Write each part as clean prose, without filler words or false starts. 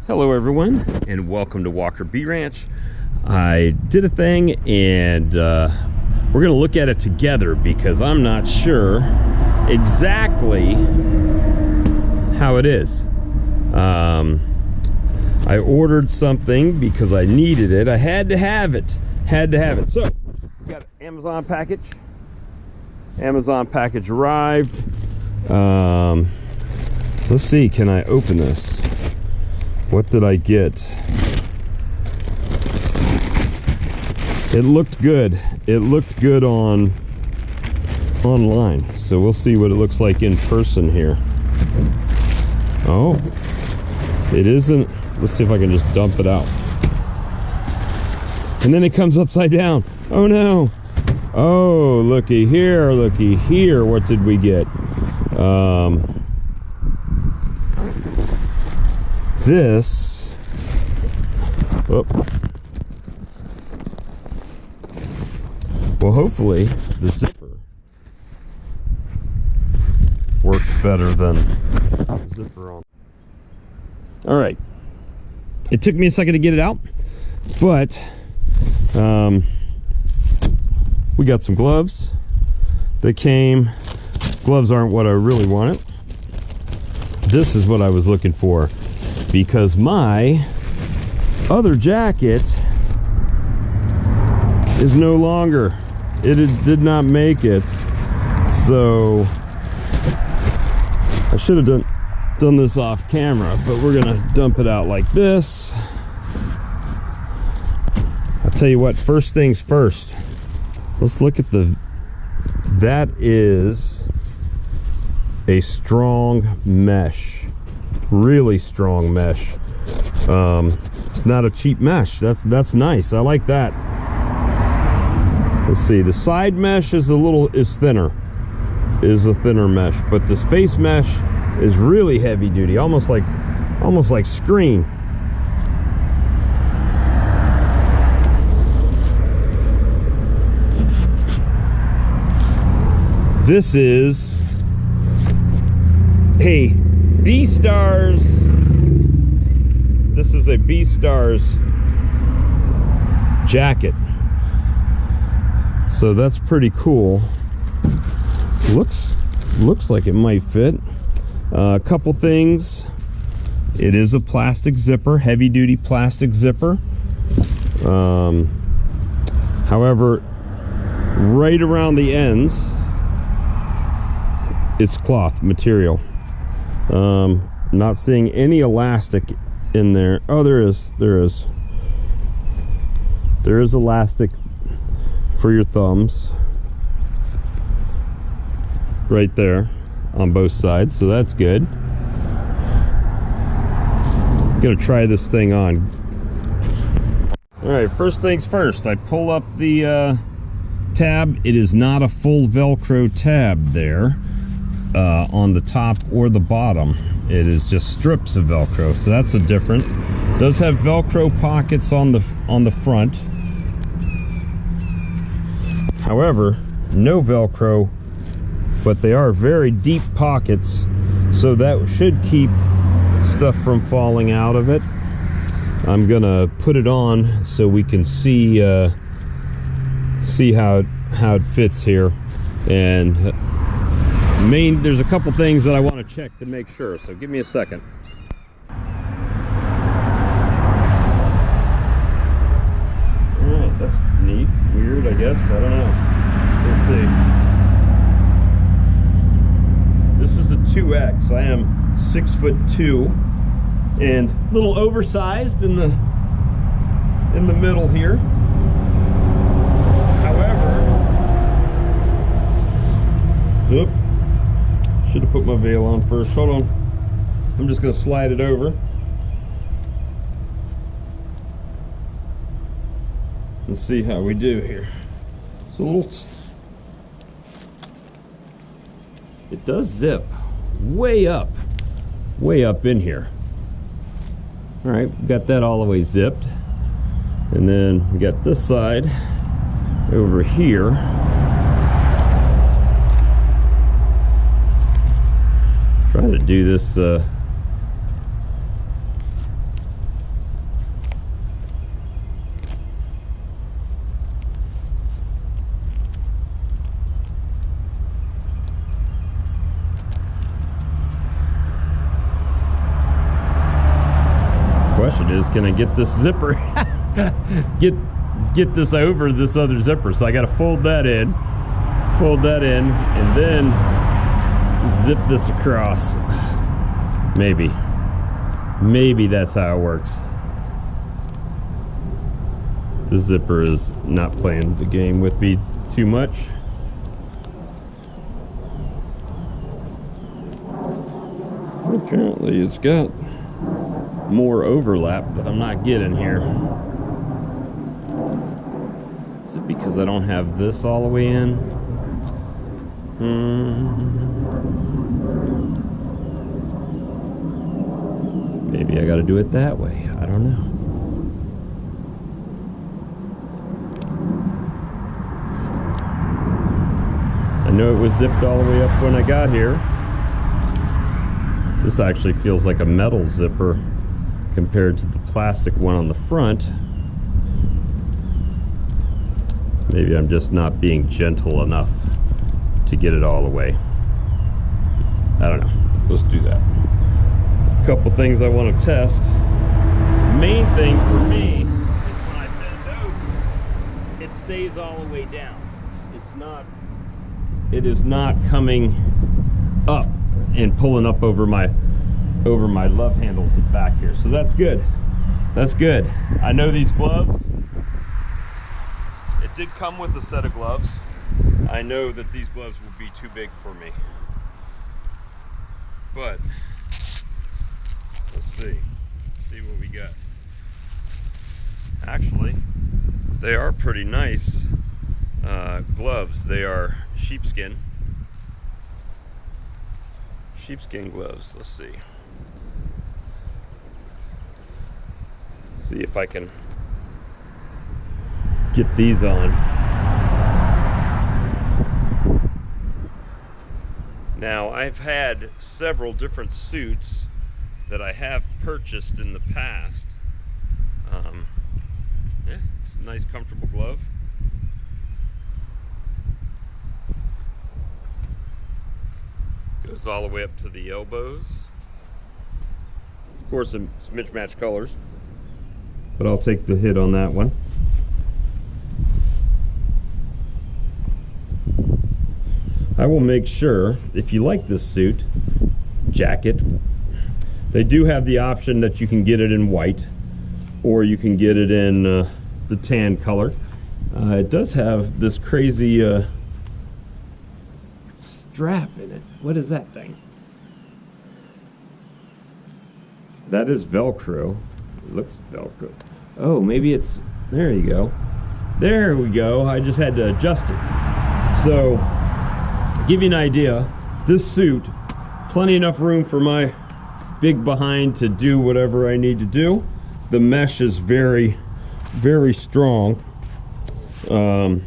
Hello everyone, and welcome to Walker Bee Ranch. I did a thing, and we're gonna look at it together because I'm not sure exactly how it is. I ordered something because I needed it. I had to have it. So, we got an Amazon package. Amazon package arrived. Let's see, can I open this? What did I get? It looked good. It looked good online. So we'll see what it looks like in person here. Oh, it isn't. Let's see if I can just dump it out. And then it comes upside down. Oh no. Oh, looky here, looky here. What did we get? This, oh. Well, hopefully the zipper works better than the zipper on. All right, it took me a second to get it out, but we got some gloves that came. Gloves aren't what I really wanted. This is what I was looking for, because my other jacket is no longer. Did not make it. So I should have done this off camera, but we're gonna dump it out like this. I'll tell you what, first things first, let's look at that is a strong mesh. Really strong mesh. It's not a cheap mesh. That's nice. I like that. Let's see. The side mesh is thinner. Is a thinner mesh, but this face mesh is really heavy duty, almost like screen. This is a Bee Stars. This is a Bee Stars jacket. So that's pretty cool. Looks like it might fit. A couple things. It is a plastic zipper, heavy duty plastic zipper. However, right around the ends, it's cloth material. Not seeing any elastic in there. Oh, there is elastic for your thumbs right there on both sides, so that's good. I'm gonna try this thing on. All right, first things first, I pull up the tab. It is not a full Velcro tab there on the top or the bottom. It is just strips of Velcro, so that's a different. It does have Velcro pockets on the front. However, no Velcro, but they are very deep pockets, so that should keep stuff from falling out of it. I'm gonna put it on so we can see how it fits here, and there's a couple things that I want to check to make sure, so give me a second. Alright, that's neat, weird, I guess, I don't know. Let's see. This is a 2X. I am 6'2" and a little oversized in the middle here. However, oop. Should have put my veil on first. Hold on. I'm just going to slide it over and see how we do here. It's a little. It does zip way up in here. All right, we got that all the way zipped, and then we got this side over here. Try to do this question is, can I get this zipper, get this over this other zipper? So I got to fold that in, and then zip this across. Maybe that's how it works. The zipper is not playing the game with me too much. Apparently it's got more overlap that I'm not getting here. Is it because I don't have this all the way in? Maybe I got to do it that way. I don't know. I know it was zipped all the way up when I got here. This actually feels like a metal zipper compared to the plastic one on the front. Maybe I'm just not being gentle enough to get it all the way. I don't know. Let's do that. A couple things I want to test. Main thing for me is when I bend over, it stays all the way down. It is not coming up and pulling up over my love handles and back here. So that's good. That's good. I know these gloves, it did come with a set of gloves. I know that these gloves will be too big for me. But let's see what we got. Actually, they are pretty nice gloves. They are sheepskin gloves. Let's see if I can get these on. Now, I've had several different suits that I have purchased in the past. Yeah, it's a nice comfortable glove. Goes all the way up to the elbows. Of course, it's mismatched colors, but I'll take the hit on that one. I will make sure, if you like this suit jacket, they do have the option that you can get it in white, or you can get it in the tan color. It does have this crazy strap in it. What is that thing? That is Velcro. It looks Velcro. Oh, maybe it's, there you go. There we go. I just had to adjust it. So, give you an idea, this suit, plenty enough room for my big behind to do whatever I need to do. The mesh is very, very strong. I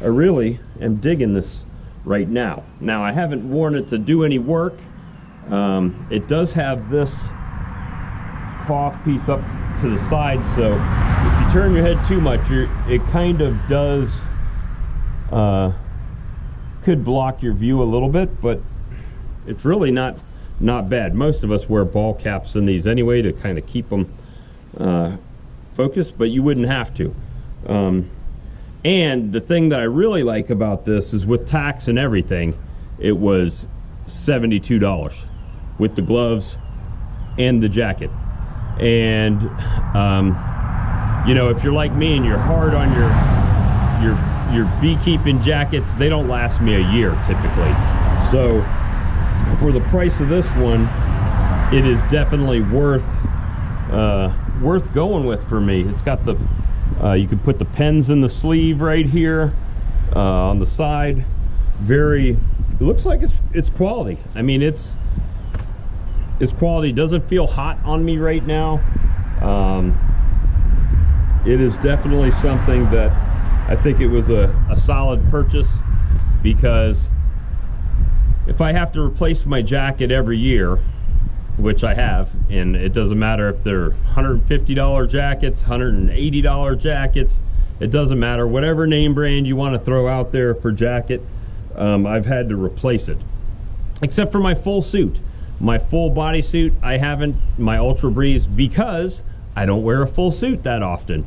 really am digging this right now. Now, I haven't worn it to do any work. It does have this cloth piece up to the side, so if you turn your head too much, it kind of does could block your view a little bit, but it's really not bad. Most of us wear ball caps in these anyway to kind of keep them focused, but you wouldn't have to. And the thing that I really like about this is, with tax and everything, it was $72 with the gloves and the jacket. And you know, if you're like me and you're hard on your beekeeping jackets, they don't last me a year typically. So for the price of this one, it is definitely worth going with for me. It's got the you can put the pens in the sleeve right here on the side. It looks like it's quality. I mean, it's quality. It doesn't feel hot on me right now. It is definitely something that I think it was a solid purchase, because if I have to replace my jacket every year, which I have, and it doesn't matter if they're $150 jackets, $180 jackets, it doesn't matter, whatever name brand you want to throw out there for jacket, I've had to replace it. Except for my full suit. My full bodysuit, I haven't, my Ultra Breeze, because I don't wear a full suit that often,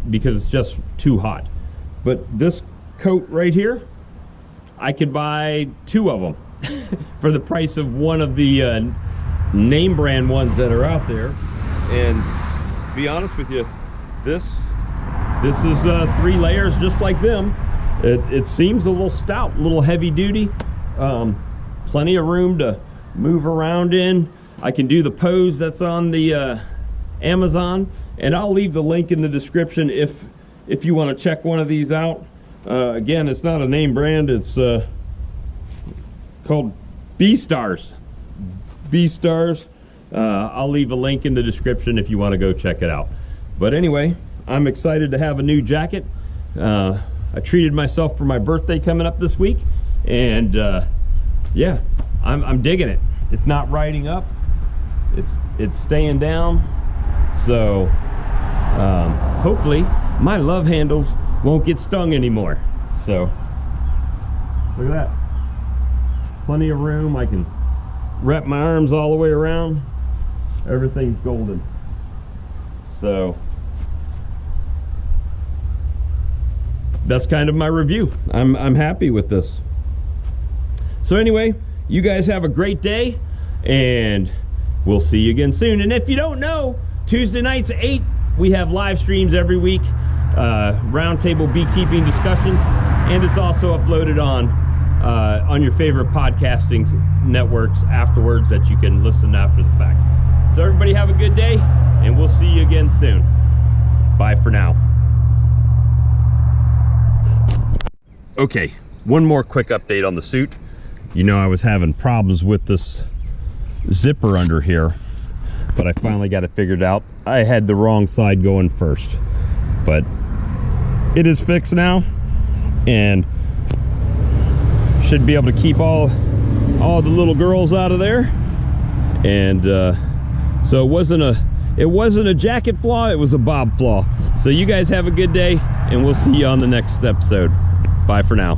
because it's just too hot. But this coat right here, I could buy 2 of them for the price of one of the name brand ones that are out there. And to be honest with you, this is 3 layers just like them. It seems a little stout, a little heavy duty. Plenty of room to move around in. I can do the pose that's on the Amazon, and I'll leave the link in the description if you want to check one of these out. Again, it's not a name brand. It's called Bee Stars. Bee Stars. I'll leave a link in the description if you want to go check it out. But anyway, I'm excited to have a new jacket. I treated myself for my birthday coming up this week, and yeah, I'm digging it. It's not riding up. It's staying down. So hopefully my love handles won't get stung anymore. So look at that. Plenty of room. I can wrap my arms all the way around. Everything's golden. So that's kind of my review. I'm happy with this. So anyway, you guys have a great day, and we'll see you again soon. And if you don't know, Tuesday nights at 8, we have live streams every week, roundtable beekeeping discussions, and it's also uploaded on your favorite podcasting networks afterwards that you can listen after the fact. So everybody have a good day, and we'll see you again soon. Bye for now. Okay, one more quick update on the suit. You know, I was having problems with this zipper under here, but I finally got it figured out. I had the wrong side going first, but it is fixed now, and should be able to keep all the little girls out of there. And so it wasn't a jacket flaw, it was a bob flaw. So you guys have a good day, and we'll see you on the next episode. Bye for now.